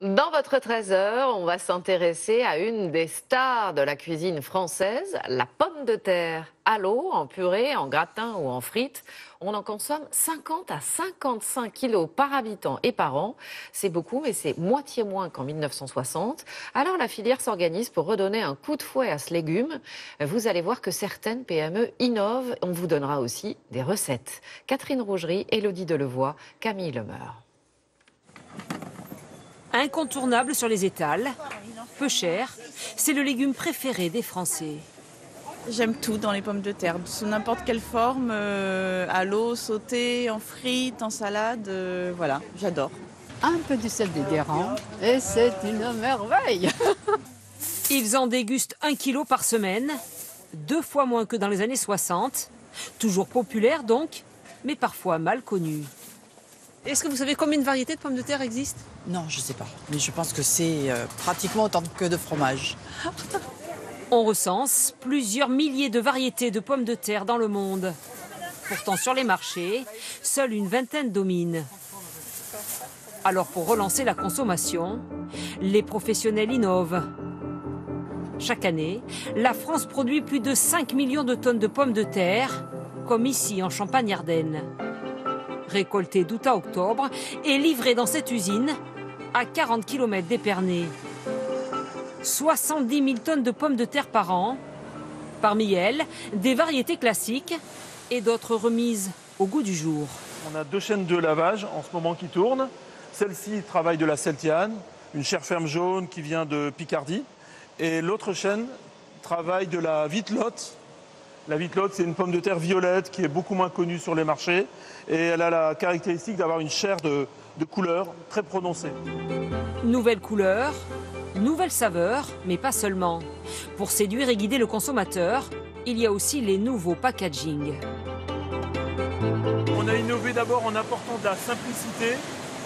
Dans votre trésor, on va s'intéresser à une des stars de la cuisine française, la pomme de terre. À l'eau, en purée, en gratin ou en frites, on en consomme 50 à 55 kilos par habitant et par an. C'est beaucoup, mais c'est moitié moins qu'en 1960. Alors la filière s'organise pour redonner un coup de fouet à ce légume. Vous allez voir que certaines PME innovent. On vous donnera aussi des recettes. Catherine Rougerie, Élodie Delevoye, Camille Lemeur. Incontournable sur les étals, peu cher, c'est le légume préféré des Français. J'aime tout dans les pommes de terre, sous n'importe quelle forme, à l'eau, sautée, en frites, en salade, voilà, j'adore. Un peu du sel des guérans et c'est une merveille. Ils en dégustent 1 kilo par semaine, 2 fois moins que dans les années 60. Toujours populaire donc, mais parfois mal connu. Est-ce que vous savez combien de variétés de pommes de terre existent? Non, je sais pas. Mais je pense que c'est pratiquement autant que de fromage. On recense plusieurs milliers de variétés de pommes de terre dans le monde. Pourtant, sur les marchés, seule une vingtaine dominent. Alors, pour relancer la consommation, les professionnels innovent. Chaque année, la France produit plus de 5 millions de tonnes de pommes de terre, comme ici en Champagne-Ardenne. Récoltées d'août à octobre et livrées dans cette usine à 40 km d'Épernay. 70 000 tonnes de pommes de terre par an. Parmi elles, des variétés classiques et d'autres remises au goût du jour. On a 2 chaînes de lavage en ce moment qui tournent. Celle-ci travaille de la Celtiane, une chair ferme jaune qui vient de Picardie. Et l'autre chaîne travaille de la Vitelotte. La Vitelotte, c'est une pomme de terre violette qui est beaucoup moins connue sur les marchés. Et elle a la caractéristique d'avoir une chair de couleur très prononcée. Nouvelle couleur, nouvelle saveur, mais pas seulement. Pour séduire et guider le consommateur, il y a aussi les nouveaux packaging. On a innové d'abord en apportant de la simplicité,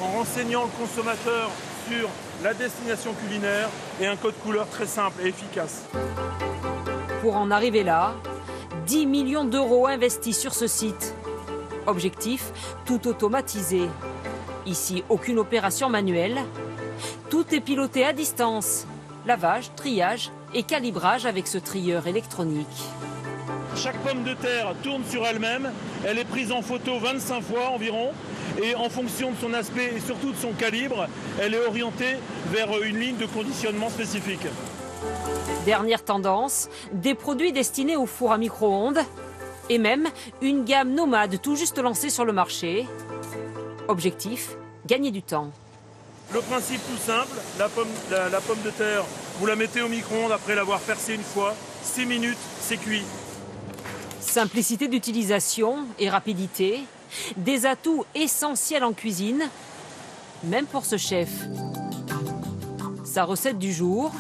en renseignant le consommateur sur la destination culinaire et un code couleur très simple et efficace. Pour en arriver là, 10 millions d'euros investis sur ce site. Objectif, tout automatisé. Ici, aucune opération manuelle. Tout est piloté à distance. Lavage, triage et calibrage avec ce trieur électronique. Chaque pomme de terre tourne sur elle-même. Elle est prise en photo 25 fois environ. Et en fonction de son aspect et surtout de son calibre, elle est orientée vers une ligne de conditionnement spécifique. Dernière tendance, des produits destinés au four à micro-ondes et même une gamme nomade tout juste lancée sur le marché. Objectif, gagner du temps. Le principe tout simple, la pomme de terre, vous la mettez au micro-ondes après l'avoir percée une fois, 6 minutes, c'est cuit. Simplicité d'utilisation et rapidité, des atouts essentiels en cuisine, même pour ce chef. Sa recette du jour,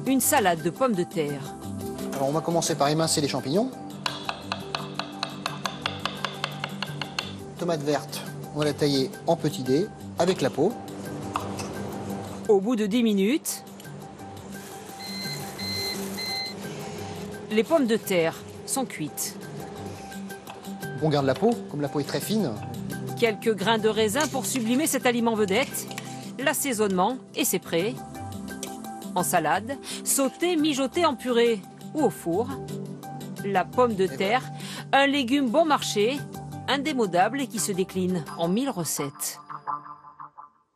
une salade de pommes de terre. Alors on va commencer par émincer les champignons. Tomate verte, on va la tailler en petits dés avec la peau. Au bout de 10 minutes, les pommes de terre sont cuites. On garde la peau, comme la peau est très fine. Quelques grains de raisin pour sublimer cet aliment vedette. L'assaisonnement et c'est prêt. En salade, sauté, mijoté en purée ou au four. La pomme de terre, un légume bon marché, indémodable et qui se décline en 1000 recettes.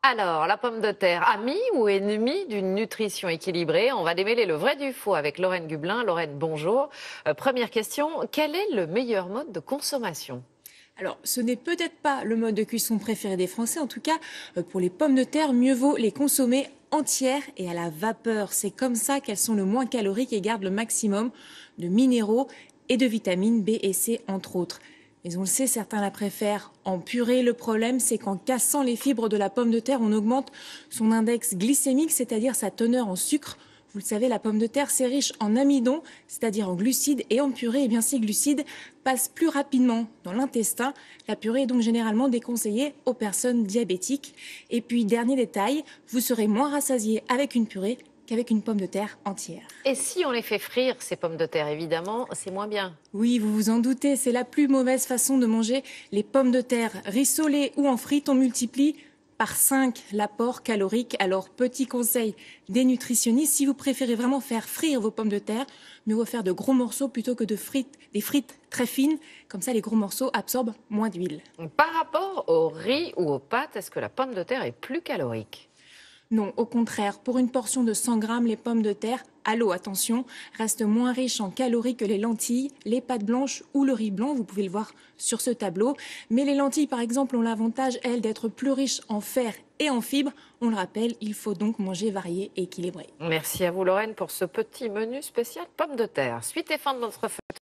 Alors, la pomme de terre, amie ou ennemie d'une nutrition équilibrée? On va démêler le vrai du faux avec Lorraine Gublin. Lorraine, bonjour. Première question, quel est le meilleur mode de consommation? Alors, ce n'est peut-être pas le mode de cuisson préféré des Français. En tout cas, pour les pommes de terre, mieux vaut les consommer entières et à la vapeur. C'est comme ça qu'elles sont le moins caloriques et gardent le maximum de minéraux et de vitamines B et C, entre autres. Mais on le sait, certains la préfèrent en purée. Le problème, c'est qu'en cassant les fibres de la pomme de terre, on augmente son index glycémique, c'est-à-dire sa teneur en sucre. Vous le savez, la pomme de terre, c'est riche en amidon, c'est-à-dire en glucides, et en purée, et bien ces glucides passent plus rapidement dans l'intestin. La purée est donc généralement déconseillée aux personnes diabétiques. Et puis, dernier détail, vous serez moins rassasié avec une purée qu'avec une pomme de terre entière. Et si on les fait frire, ces pommes de terre, évidemment, c'est moins bien. Oui, vous vous en doutez, c'est la plus mauvaise façon de manger les pommes de terre. Rissolées ou en frites, on multiplie par 5 l'apport calorique. Alors, petit conseil des nutritionnistes, si vous préférez vraiment faire frire vos pommes de terre, mieux vaut faire de gros morceaux plutôt que des frites très fines. Comme ça, les gros morceaux absorbent moins d'huile. Par rapport au riz ou aux pâtes, est-ce que la pomme de terre est plus calorique? Non, au contraire, pour une portion de 100 grammes, les pommes de terre, à l'eau, attention, restent moins riches en calories que les lentilles, les pâtes blanches ou le riz blanc. Vous pouvez le voir sur ce tableau. Mais les lentilles, par exemple, ont l'avantage, elles, d'être plus riches en fer et en fibres. On le rappelle, il faut donc manger varié et équilibré. Merci à vous, Lorraine, pour ce petit menu spécial pommes de terre. Suite et fin de notre fête.